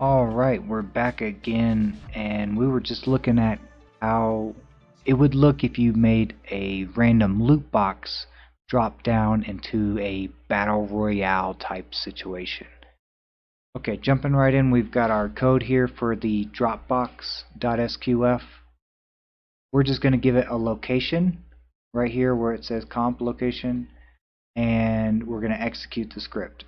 Alright, we're back again, and we were just looking at how it would look if you made a random loot box drop down into a battle royale type situation. Okay, jumping right in, we've got our code here for the dropbox.sqf. We're just going to give it a location right here where it says comp location, and we're going to execute the script.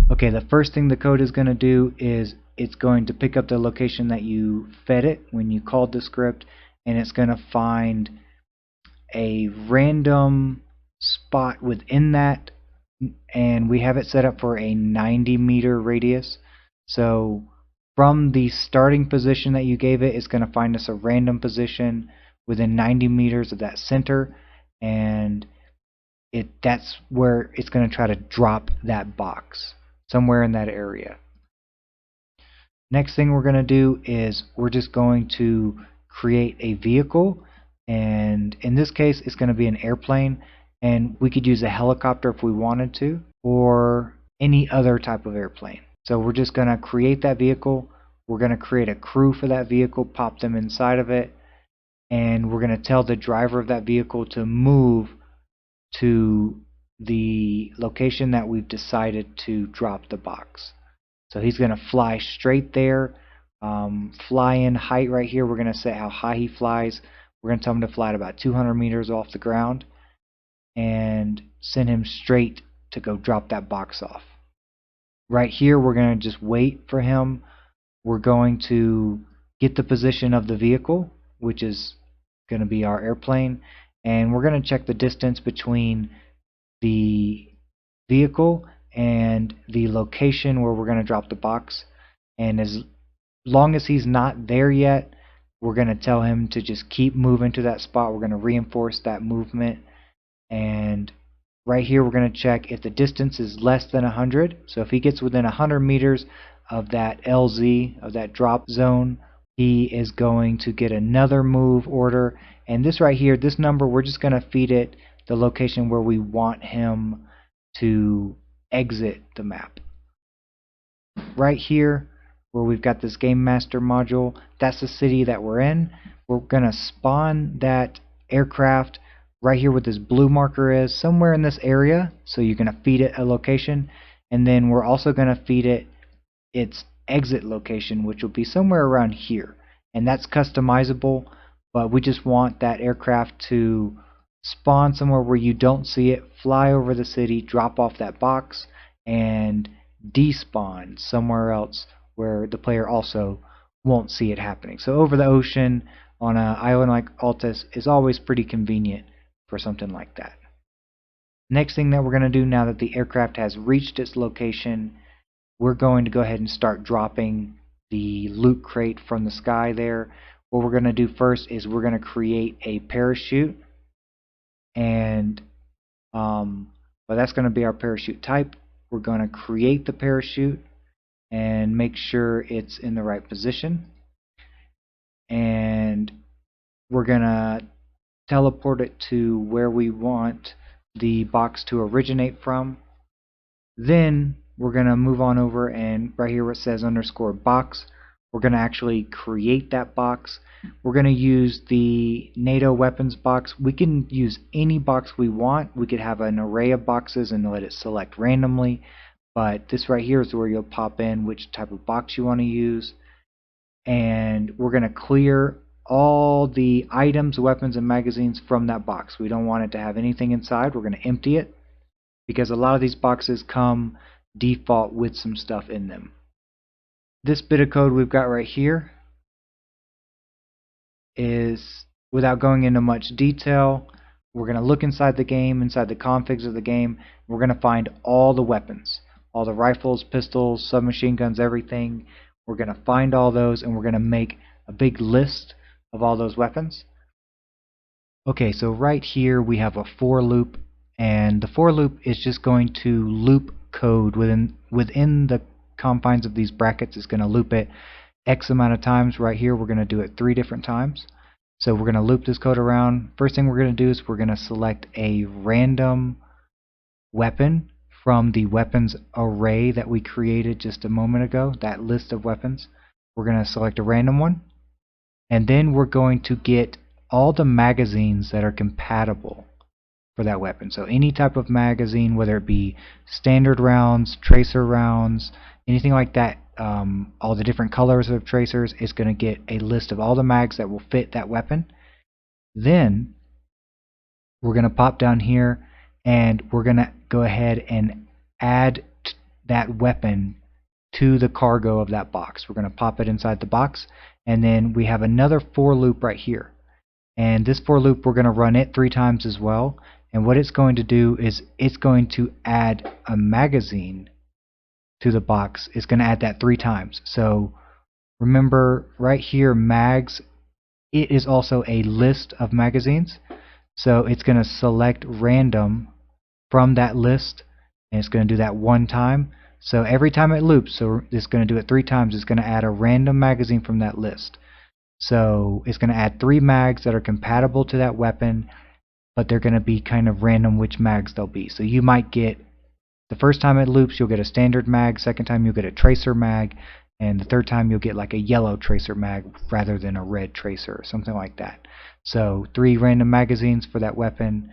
Okay, the first thing the code is going to do is it's going to pick up the location that you fed it when you called the script, and it's going to find a random spot within that, and we have it set up for a 90-meter radius. So from the starting position that you gave it, it's going to find us a random position within 90 meters of that center, and that's where it's going to try to drop that box. Somewhere in that area. Next thing we're going to do is we're just going to create a vehicle, and in this case it's going to be an airplane, and we could use a helicopter if we wanted to, or any other type of airplane. So we're just going to create that vehicle, we're going to create a crew for that vehicle, pop them inside of it, and we're going to tell the driver of that vehicle to move to the location that we've decided to drop the box. So he's going to fly straight there. Fly in height right here, we're going to set how high he flies. We're going to tell him to fly at about 200 meters off the ground and send him straight to go drop that box off. Right here we're going to just wait for him. We're going to get the position of the vehicle, which is going to be our airplane, and we're going to check the distance between the vehicle and the location where we're going to drop the box, and as long as he's not there yet, we're going to tell him to just keep moving to that spot. We're going to reinforce that movement, and right here we're going to check if the distance is less than 100. So if he gets within 100 meters of that LZ, of that drop zone, he is going to get another move order, and this right here, this number, we're just going to feed it the location where we want him to exit the map. Right here where we've got this game master module, that's the city that we're in. We're gonna spawn that aircraft right here where this blue marker is, somewhere in this area. So you're gonna feed it a location, and then we're also gonna feed it its exit location, which will be somewhere around here, and that's customizable, but we just want that aircraft to spawn somewhere where you don't see it, fly over the city, drop off that box, and despawn somewhere else where the player also won't see it happening. So over the ocean on an island like Altus is always pretty convenient for something like that. Next thing that we're going to do now that the aircraft has reached its location, we're going to go ahead and start dropping the loot crate from the sky there. What we're going to do first is we're going to create a parachute, and that's going to be our parachute type. We're going to create the parachute and make sure it's in the right position, and we're going to teleport it to where we want the box to originate from. Then we're going to move on over, and right here where it says _box, we're going to actually create that box. We're going to use the NATO weapons box. We can use any box we want. We could have an array of boxes and let it select randomly, but this right here is where you'll pop in which type of box you want to use. And we're going to clear all the items, weapons, and magazines from that box. We don't want it to have anything inside. We're going to empty it because a lot of these boxes come default with some stuff in them. This bit of code we've got right here is, without going into much detail, we're going to look inside the game, inside the configs of the game. We're going to find all the weapons, all the rifles, pistols, submachine guns, everything. We're going to find all those, and we're going to make a big list of all those weapons. Okay, so right here we have a for loop, and the for loop is just going to loop code within the confines of these brackets. It's going to loop it X amount of times. Right here we're going to do it 3 different times. So we're going to loop this code around. First thing we're going to do is we're going to select a random weapon from the weapons array that we created just a moment ago, that list of weapons. We're going to select a random one, and then we're going to get all the magazines that are compatible for that weapon. So any type of magazine, whether it be standard rounds, tracer rounds, anything like that, all the different colors of tracers, is going to get a list of all the mags that will fit that weapon. Then we're going to pop down here and we're going to go ahead and add that weapon to the cargo of that box. We're going to pop it inside the box, and then we have another for loop right here. And this for loop, we're going to run it 3 times as well. And what it's going to do is it's going to add a magazine to the box. It's going to add that 3 times. So remember right here, mags, it is also a list of magazines. So it's going to select random from that list, and it's going to do that 1 time. So every time it loops, so it's going to do it 3 times, it's going to add a random magazine from that list. So it's going to add 3 mags that are compatible to that weapon, but they're going to be kind of random which mags they'll be. So you might get, the first time it loops, you'll get a standard mag, second time you'll get a tracer mag, and the third time you'll get like a yellow tracer mag rather than a red tracer or something like that. So 3 random magazines for that weapon.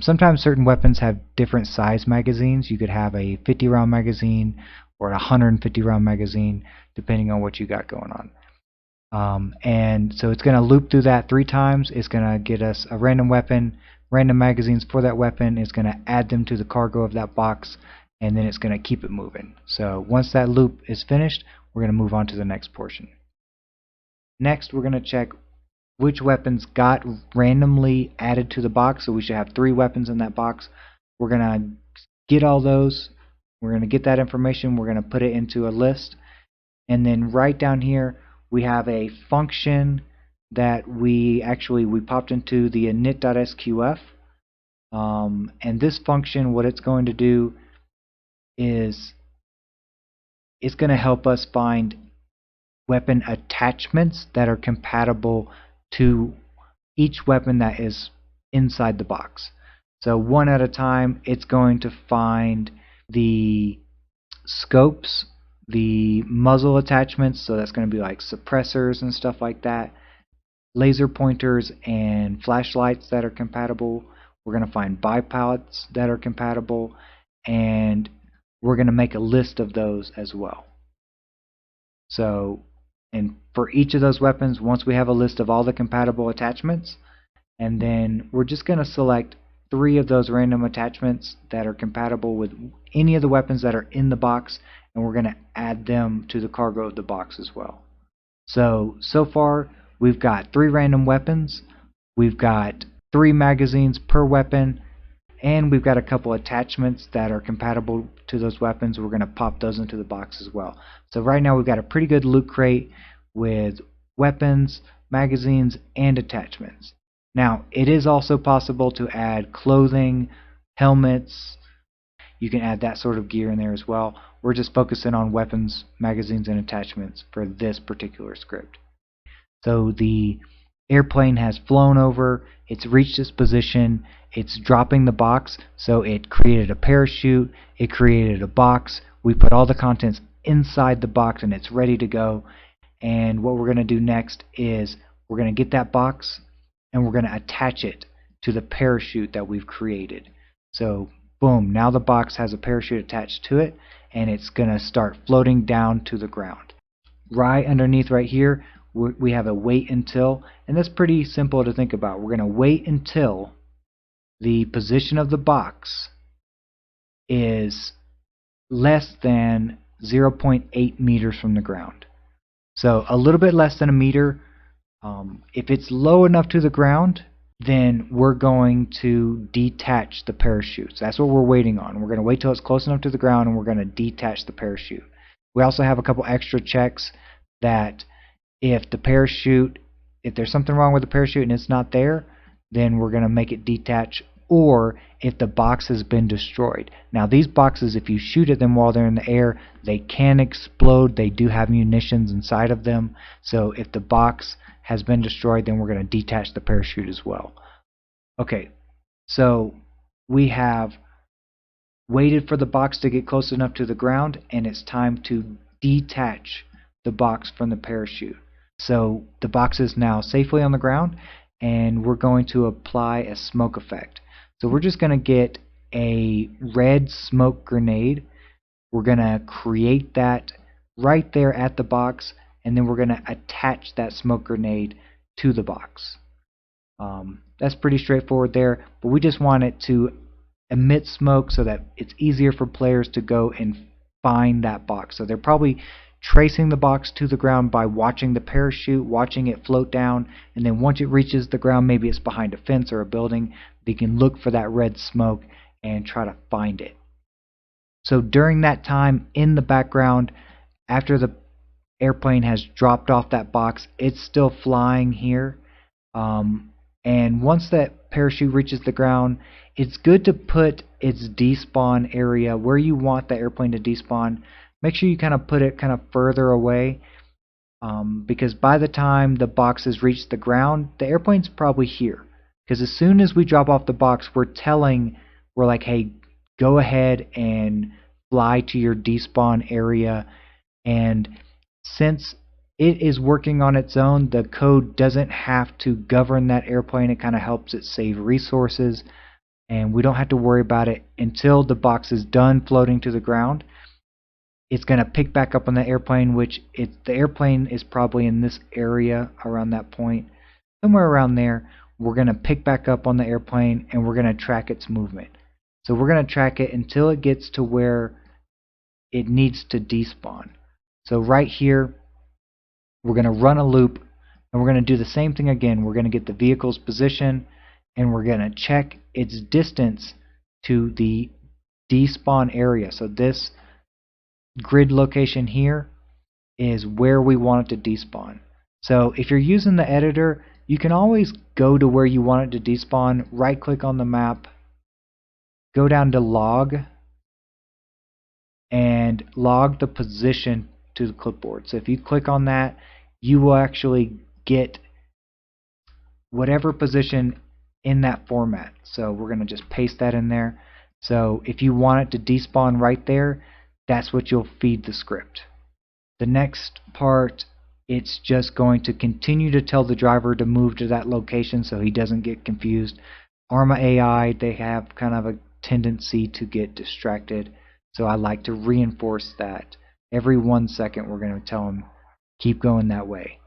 Sometimes certain weapons have different size magazines. You could have a 50 round magazine or a 150 round magazine depending on what you got going on. And so it's going to loop through that 3 times. It's going to get us a random weapon, random magazines for that weapon. It's going to add them to the cargo of that box, and then it's going to keep it moving. So once that loop is finished, we're going to move on to the next portion. Next, we're going to check which weapons got randomly added to the box. So we should have 3 weapons in that box. We're going to get all those. We're going to get that information. We're going to put it into a list. And then right down here, we have a function that we popped into the init.sqf. And this function, what it's going to do is it's going to help us find weapon attachments that are compatible to each weapon that is inside the box. So one at a time, it's going to find the scopes, the muzzle attachments, so that's going to be like suppressors and stuff like that, laser pointers and flashlights that are compatible. We're going to find bipallets that are compatible, and we're going to make a list of those as well. So, and for each of those weapons, once we have a list of all the compatible attachments, and then we're just going to select 3 of those random attachments that are compatible with any of the weapons that are in the box, and we're going to add them to the cargo of the box as well. So far we've got 3 random weapons, we've got 3 magazines per weapon, and we've got a couple attachments that are compatible to those weapons. We're going to pop those into the box as well. So right now we've got a pretty good loot crate with weapons, magazines, and attachments. Now, it is also possible to add clothing, helmets. You can add that sort of gear in there as well. We're just focusing on weapons, magazines, and attachments for this particular script. So the airplane has flown over, it's reached its position, it's dropping the box, so it created a parachute, it created a box, we put all the contents inside the box and it's ready to go. And what we're going to do next is we're going to get that box and we're going to attach it to the parachute that we've created. So boom, now the box has a parachute attached to it, and it's going to start floating down to the ground. Right underneath right here, we have a wait until, and that's pretty simple to think about. We're going to wait until the position of the box is less than 0.8 meters from the ground. So a little bit less than a meter. If it's low enough to the ground, then we're going to detach the parachute. So that's what we're waiting on. We're going to wait till it's close enough to the ground, and we're going to detach the parachute. We also have a couple extra checks that if there's something wrong with the parachute and it's not there, then we're going to make it detach, or if the box has been destroyed. Now these boxes, if you shoot at them while they're in the air, they can explode. They do have munitions inside of them. So if the box has been destroyed, then we're going to detach the parachute as well. Okay, so we have waited for the box to get close enough to the ground, and it's time to detach the box from the parachute. So the box is now safely on the ground, and we're going to apply a smoke effect. So we're just going to get a red smoke grenade. We're going to create that right there at the box, and then we're going to attach that smoke grenade to the box. That's pretty straightforward there, but we just want it to emit smoke so that it's easier for players to go and find that box. So they're probably tracing the box to the ground by watching the parachute, watching it float down, and then once it reaches the ground, maybe it's behind a fence or a building, they can look for that red smoke and try to find it. So during that time, in the background, after the airplane has dropped off that box, it's still flying here. And once that parachute reaches the ground, it's good to put its despawn area where you want the airplane to despawn. Make sure you kind of put it kind of further away, because by the time the box has reached the ground, the airplane's probably here. Because as soon as we drop off the box, we're like, hey, go ahead and fly to your despawn area. And since it is working on its own, the code doesn't have to govern that airplane. It kind of helps it save resources, and we don't have to worry about it until the box is done floating to the ground. It's going to pick back up on the airplane, the airplane is probably in this area around that point, somewhere around there. We're going to pick back up on the airplane, and we're going to track its movement. So we're going to track it until it gets to where it needs to despawn. So right here, we're going to run a loop, and we're going to do the same thing again. We're going to get the vehicle's position, and we're going to check its distance to the despawn area. So this grid location here is where we want it to despawn. So if you're using the editor, you can always go to where you want it to despawn, right click on the map, go down to log, and log the position to the clipboard. So if you click on that, you will actually get whatever position in that format. So we're going to just paste that in there. So if you want it to despawn right there, that's what you'll feed the script. The next part, it's just going to continue to tell the driver to move to that location so he doesn't get confused. Arma AI, they have kind of a tendency to get distracted, so I like to reinforce that. Every 1 second we're going to tell him, keep going that way.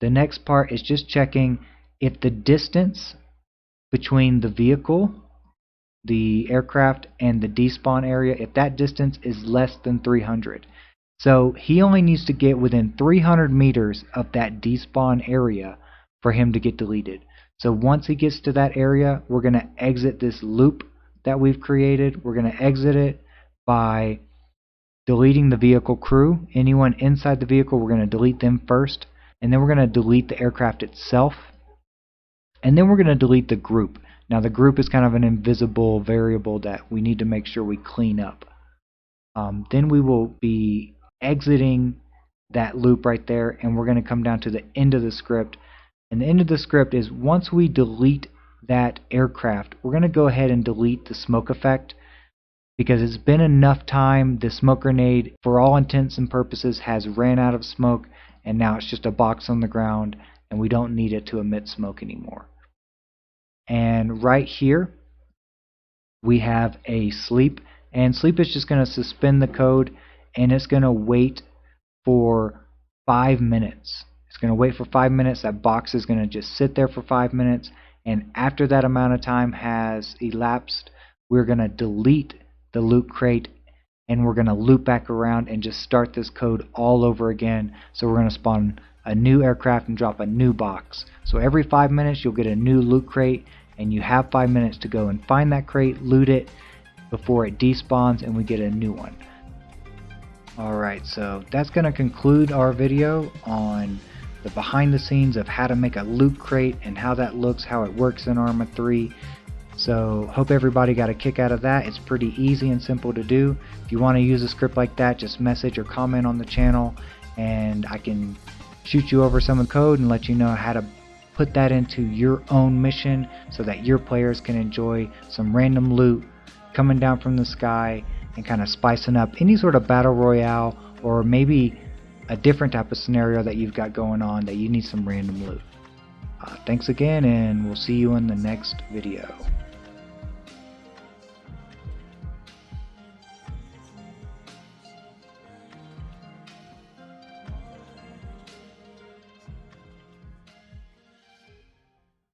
The next part is just checking if the distance between the vehicle, the aircraft, and the despawn area, if that distance is less than 300. So he only needs to get within 300 meters of that despawn area for him to get deleted. So once he gets to that area, we're going to exit this loop that we've created. We're going to exit it by deleting the vehicle crew. Anyone inside the vehicle, we're going to delete them first, and then we're going to delete the aircraft itself, and then we're going to delete the group. Now the group is kind of an invisible variable that we need to make sure we clean up. Then we will be exiting that loop right there, and we're going to come down to the end of the script. And the end of the script is once we delete that aircraft, we're going to go ahead and delete the smoke effect, because it's been enough time. The smoke grenade, for all intents and purposes, has ran out of smoke, and now it's just a box on the ground, and we don't need it to emit smoke anymore. And right here we have a sleep, and sleep is just going to suspend the code, and it's going to wait for 5 minutes. It's going to wait for 5 minutes. That box is going to just sit there for 5 minutes, and after that amount of time has elapsed, we're going to delete the loot crate, and we're going to loop back around and just start this code all over again. So we're going to spawn a new aircraft and drop a new box. So every 5 minutes you'll get a new loot crate, and you have 5 minutes to go and find that crate, loot it before it despawns, and we get a new one. Alright, so that's going to conclude our video on the behind the scenes of how to make a loot crate and how that looks, how it works in Arma 3. So hope everybody got a kick out of that. It's pretty easy and simple to do. If you want to use a script like that, just message or comment on the channel, and I can shoot you over some of the code and let you know how to put that into your own mission so that your players can enjoy some random loot coming down from the sky and kind of spicing up any sort of battle royale, or maybe a different type of scenario that you've got going on that you need some random loot. Thanks again, and we'll see you in the next video.